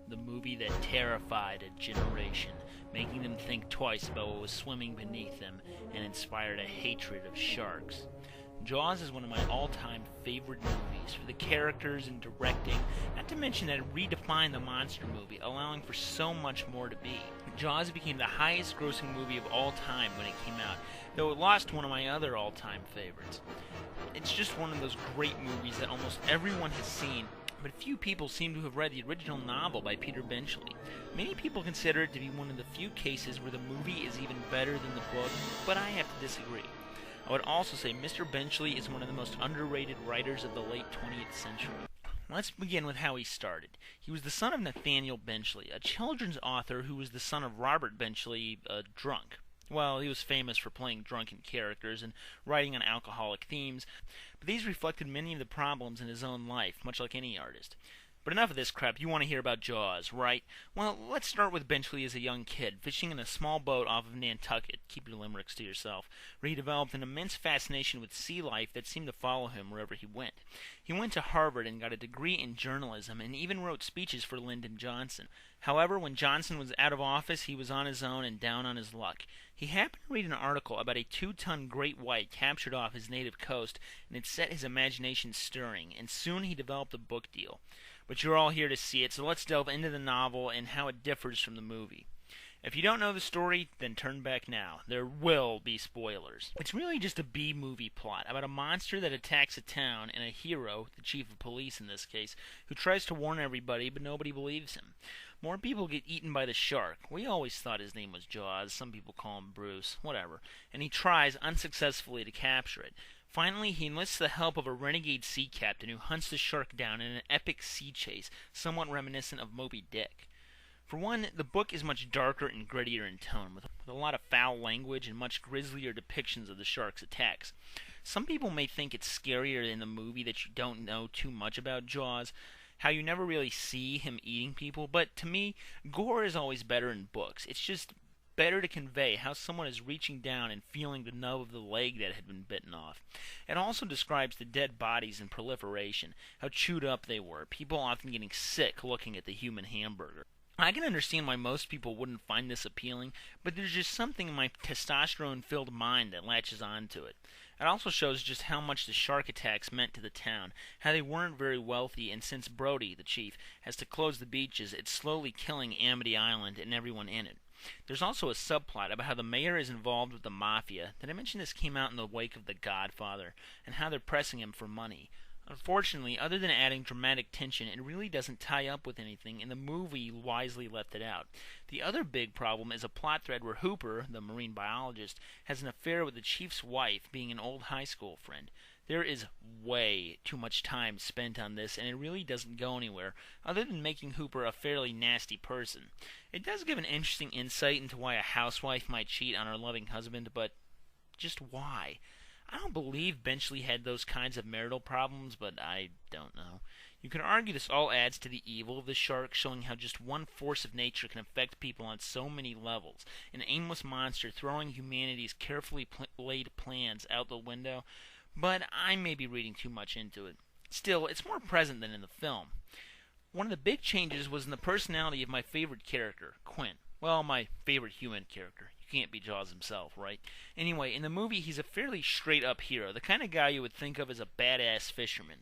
the movie that terrified a generation, making them think twice about what was swimming beneath them, and inspired a hatred of sharks. Jaws is one of my all-time favorite movies for the characters and directing, not to mention that it redefined the monster movie, allowing for so much more to be. Jaws became the highest-grossing movie of all time when it came out, though it lost one of my other all-time favorites. It's just one of those great movies that almost everyone has seen, but few people seem to have read the original novel by Peter Benchley. Many people consider it to be one of the few cases where the movie is even better than the book, but I have to disagree. I would also say Mr. Benchley is one of the most underrated writers of the late 20th century. Let's begin with how he started. He was the son of Nathaniel Benchley, a children's author who was the son of Robert Benchley, a drunk. Well, he was famous for playing drunken characters and writing on alcoholic themes, but these reflected many of the problems in his own life, much like any artist. But enough of this crap. You want to hear about Jaws, right? Well, let's start with Benchley as a young kid, fishing in a small boat off of Nantucket, keep your limericks to yourself, where he developed an immense fascination with sea life that seemed to follow him wherever he went. He went to Harvard and got a degree in journalism and even wrote speeches for Lyndon Johnson. However, when Johnson was out of office, he was on his own and down on his luck. He happened to read an article about a 2-ton great white captured off his native coast, and it set his imagination stirring, and soon he developed a book deal. But you're all here to see it, so let's delve into the novel and how it differs from the movie. If you don't know the story, then turn back now. There will be spoilers. It's really just a B-movie plot about a monster that attacks a town and a hero, the chief of police in this case, who tries to warn everybody but nobody believes him. More people get eaten by the shark. We always thought his name was Jaws. Some people call him Bruce. Whatever. And he tries unsuccessfully to capture it. Finally, he enlists the help of a renegade sea captain who hunts the shark down in an epic sea chase, somewhat reminiscent of Moby Dick. For one, the book is much darker and grittier in tone, with a lot of foul language and much grislier depictions of the shark's attacks. Some people may think it's scarier in the movie that you don't know too much about Jaws, how you never really see him eating people, but to me, gore is always better in books. It's just better to convey how someone is reaching down and feeling the nub of the leg that had been bitten off. It also describes the dead bodies in proliferation, how chewed up they were, people often getting sick looking at the human hamburger. I can understand why most people wouldn't find this appealing, but there's just something in my testosterone-filled mind that latches onto it. It also shows just how much the shark attacks meant to the town, how they weren't very wealthy, and since Brody, the chief, has to close the beaches, it's slowly killing Amity Island and everyone in it. There's also a subplot about how the mayor is involved with the mafia. Did I mention this came out in the wake of The Godfather, and how they're pressing him for money? Unfortunately, other than adding dramatic tension, it really doesn't tie up with anything, and the movie wisely left it out. The other big problem is a plot thread where Hooper, the marine biologist, has an affair with the chief's wife, being an old high school friend. There is way too much time spent on this, and it really doesn't go anywhere, other than making Hooper a fairly nasty person. It does give an interesting insight into why a housewife might cheat on her loving husband, but just why? I don't believe Benchley had those kinds of marital problems, but I don't know. You could argue this all adds to the evil of the shark, showing how just one force of nature can affect people on so many levels. An aimless monster throwing humanity's carefully laid plans out the window. But I may be reading too much into it. Still, it's more present than in the film. One of the big changes was in the personality of my favorite character, Quint. Well, my favorite human character. You can't be Jaws himself, right? Anyway, in the movie, he's a fairly straight-up hero, the kind of guy you would think of as a badass fisherman.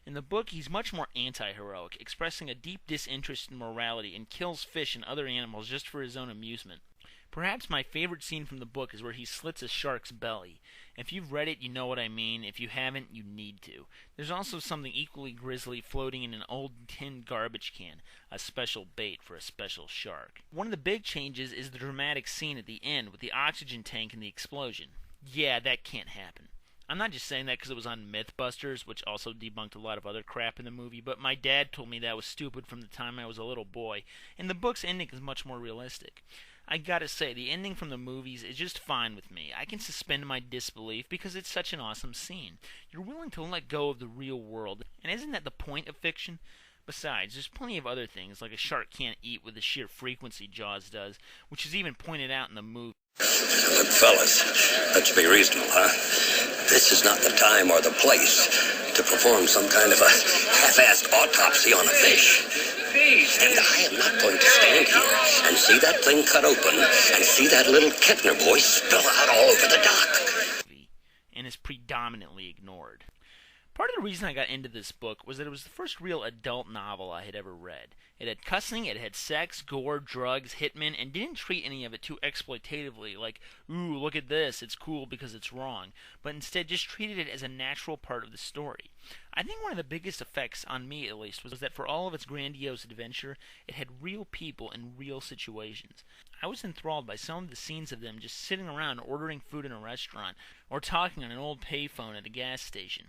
In the book, he's much more anti-heroic, expressing a deep disinterest in morality and kills fish and other animals just for his own amusement. Perhaps my favorite scene from the book is where he slits a shark's belly. If you've read it, you know what I mean. If you haven't, you need to. There's also something equally grisly floating in an old tin garbage can, a special bait for a special shark. One of the big changes is the dramatic scene at the end with the oxygen tank and the explosion. Yeah, that can't happen. I'm not just saying that because it was on Mythbusters, which also debunked a lot of other crap in the movie, but my dad told me that was stupid from the time I was a little boy, and the book's ending is much more realistic. I gotta say, the ending from the movies is just fine with me. I can suspend my disbelief because it's such an awesome scene. You're willing to let go of the real world, and isn't that the point of fiction? Besides, there's plenty of other things, like a shark can't eat with the sheer frequency Jaws does, which is even pointed out in the movie. Look, fellas, let's be reasonable, huh? This is not the time or the place to perform some kind of a half-assed autopsy on a fish. And I am not going to stand here and see that thing cut open and see that little Kettner boy spill out all over the dock. And is predominantly ignored. Part of the reason I got into this book was that it was the first real adult novel I had ever read. It had cussing, it had sex, gore, drugs, hitmen, and didn't treat any of it too exploitatively, like, ooh, look at this, it's cool because it's wrong, but instead just treated it as a natural part of the story. I think one of the biggest effects, on me at least, was that for all of its grandiose adventure, it had real people in real situations. I was enthralled by some of the scenes of them just sitting around ordering food in a restaurant, or talking on an old payphone at a gas station.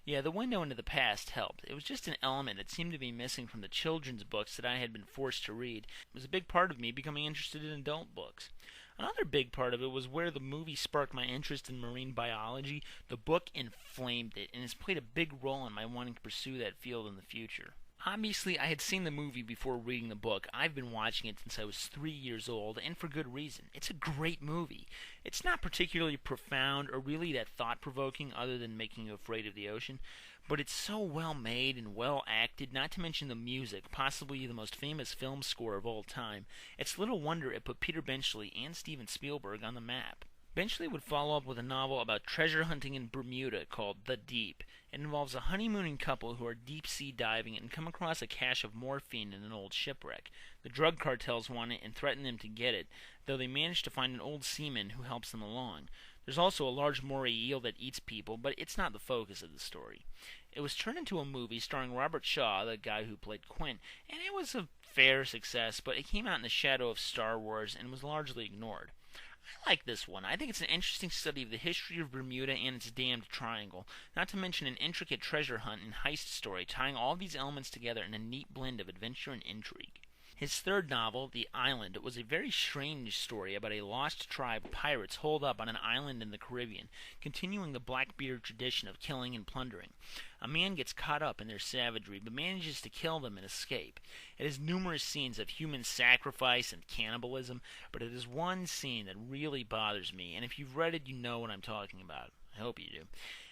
Yeah, the window into the past helped. It was just an element that seemed to be missing from the children's books that I had been forced to read. It was a big part of me becoming interested in adult books. Another big part of it was where the movie sparked my interest in marine biology. The book inflamed it, and has played a big role in my wanting to pursue that field in the future. Obviously, I had seen the movie before reading the book. I've been watching it since I was 3 years old, and for good reason. It's a great movie. It's not particularly profound or really that thought-provoking other than making you afraid of the ocean, but it's so well made and well acted, not to mention the music, possibly the most famous film score of all time. It's little wonder it put Peter Benchley and Steven Spielberg on the map. Benchley would follow up with a novel about treasure hunting in Bermuda called The Deep. It involves a honeymooning couple who are deep-sea diving and come across a cache of morphine in an old shipwreck. The drug cartels want it and threaten them to get it, though they manage to find an old seaman who helps them along. There's also a large moray eel that eats people, but it's not the focus of the story. It was turned into a movie starring Robert Shaw, the guy who played Quint, and it was a fair success, but it came out in the shadow of Star Wars and was largely ignored. I like this one. I think it's an interesting study of the history of Bermuda and its damned triangle, not to mention an intricate treasure hunt and heist story, tying all these elements together in a neat blend of adventure and intrigue. His third novel, The Island, was a very strange story about a lost tribe of pirates holed up on an island in the Caribbean, continuing the Blackbeard tradition of killing and plundering. A man gets caught up in their savagery, but manages to kill them and escape. It has numerous scenes of human sacrifice and cannibalism, but it is one scene that really bothers me, and if you've read it, you know what I'm talking about. I hope you do.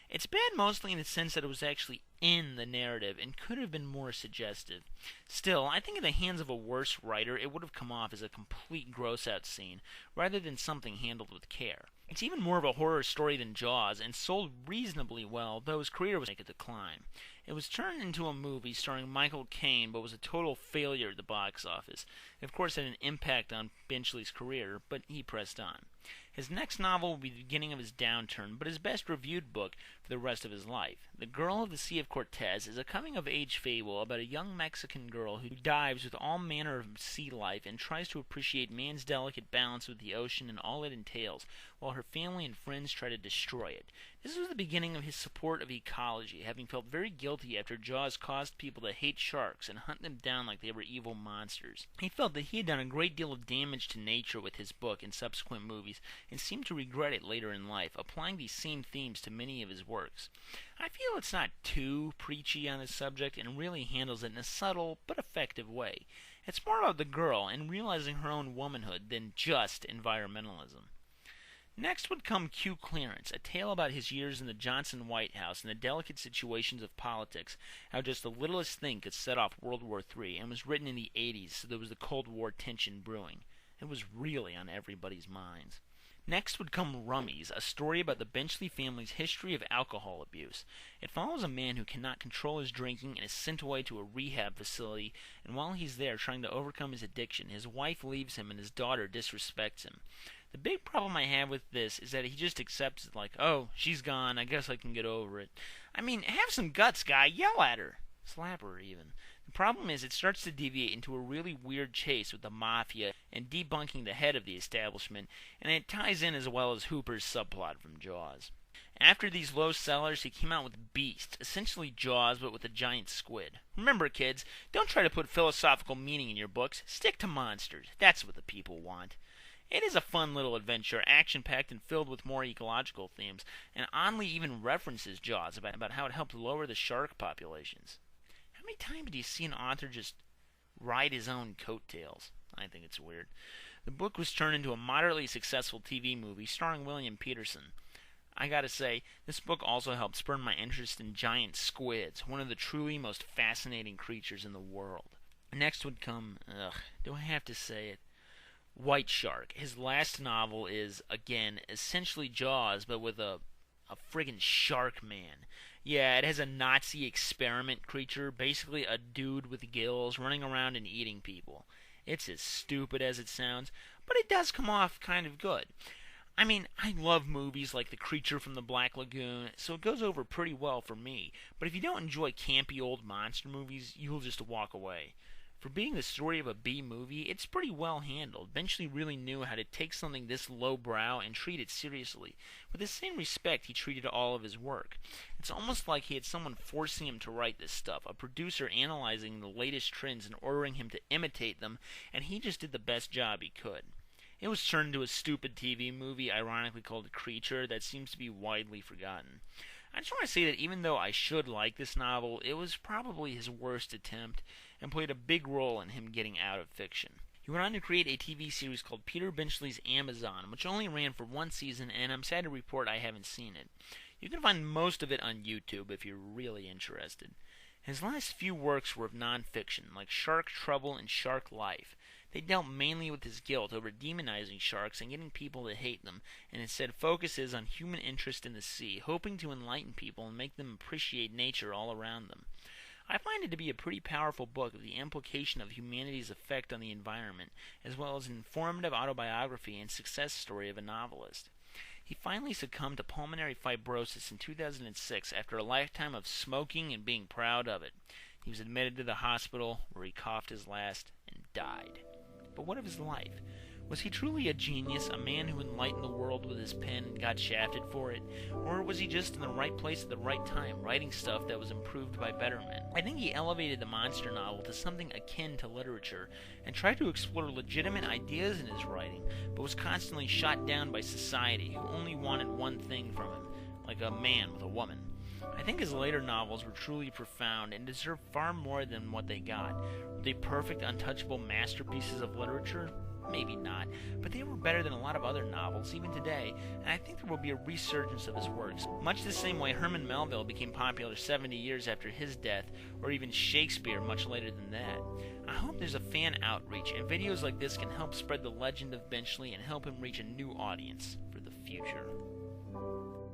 It's bad mostly in the sense that it was actually in the narrative and could have been more suggestive. Still, I think in the hands of a worse writer, it would have come off as a complete gross-out scene, rather than something handled with care. It's even more of a horror story than Jaws, and sold reasonably well, though his career was making a decline. It was turned into a movie starring Michael Caine, but was a total failure at the box office. It, of course, had an impact on Benchley's career, but he pressed on. His next novel will be the beginning of his downturn, but his best reviewed book for the rest of his life. The Girl of the Sea of Cortez is a coming-of-age fable about a young Mexican girl who dives with all manner of sea life and tries to appreciate man's delicate balance with the ocean and all it entails, while her family and friends try to destroy it. This was the beginning of his support of ecology, having felt very guilty after Jaws caused people to hate sharks and hunt them down like they were evil monsters. He felt that he had done a great deal of damage to nature with his book and subsequent movies, and seemed to regret it later in life, applying these same themes to many of his works. I feel it's not too preachy on this subject and really handles it in a subtle but effective way. It's more about the girl and realizing her own womanhood than just environmentalism. Next would come Q Clarence, a tale about his years in the Johnson White House and the delicate situations of politics, how just the littlest thing could set off World War III, and was written in the 80s, so there was the Cold War tension brewing. It was really on everybody's minds. Next would come Rummies, a story about the Benchley family's history of alcohol abuse. It follows a man who cannot control his drinking and is sent away to a rehab facility, and while he's there trying to overcome his addiction, his wife leaves him and his daughter disrespects him. The big problem I have with this is that he just accepts it like, oh, she's gone, I guess I can get over it. I mean, have some guts, guy, yell at her. Slap her, even. The problem is it starts to deviate into a really weird chase with the mafia and debunking the head of the establishment, and it ties in as well as Hooper's subplot from Jaws. After these low sellers, he came out with Beast, essentially Jaws but with a giant squid. Remember, kids, don't try to put philosophical meaning in your books. Stick to monsters. That's what the people want. It is a fun little adventure, action-packed and filled with more ecological themes, and oddly even references Jaws about how it helped lower the shark populations. How many times do you see an author just ride his own coattails? I think it's weird. The book was turned into a moderately successful TV movie starring William Peterson. I gotta say, this book also helped spur my interest in giant squids, one of the truly most fascinating creatures in the world. Next would come, do I have to say it? White Shark. His last novel is, again, essentially Jaws, but with a friggin' shark man. Yeah, it has a Nazi experiment creature, basically a dude with gills running around and eating people. It's as stupid as it sounds, but it does come off kind of good. I mean, I love movies like The Creature from the Black Lagoon, so it goes over pretty well for me. But if you don't enjoy campy old monster movies, you'll just walk away. For being the story of a B movie, it's pretty well handled. Benchley really knew how to take something this lowbrow and treat it seriously, with the same respect he treated all of his work. It's almost like he had someone forcing him to write this stuff, a producer analyzing the latest trends and ordering him to imitate them, and he just did the best job he could. It was turned into a stupid TV movie, ironically called The Creature, that seems to be widely forgotten. I just want to say that even though I should like this novel, it was probably his worst attempt, and played a big role in him getting out of fiction. He went on to create a TV series called Peter Benchley's Amazon, which only ran for one season, and I'm sad to report I haven't seen it. You can find most of it on YouTube if you're really interested. His last few works were of non-fiction, like Shark Trouble and Shark Life. They dealt mainly with his guilt over demonizing sharks and getting people to hate them, and instead focuses on human interest in the sea, hoping to enlighten people and make them appreciate nature all around them. I find it to be a pretty powerful book of the implication of humanity's effect on the environment, as well as an informative autobiography and success story of a novelist. He finally succumbed to pulmonary fibrosis in 2006 after a lifetime of smoking and being proud of it. He was admitted to the hospital, where he coughed his last and died. But what of his life? Was he truly a genius, a man who enlightened the world with his pen and got shafted for it? Or was he just in the right place at the right time, writing stuff that was improved by better men? I think he elevated the monster novel to something akin to literature, and tried to explore legitimate ideas in his writing, but was constantly shot down by society, who only wanted one thing from him, like a man with a woman. I think his later novels were truly profound and deserved far more than what they got. Were they perfect, untouchable masterpieces of literature? Maybe not, but they were better than a lot of other novels, even today, and I think there will be a resurgence of his works, much the same way Herman Melville became popular 70 years after his death, or even Shakespeare much later than that. I hope there's a fan outreach, and videos like this can help spread the legend of Benchley and help him reach a new audience for the future.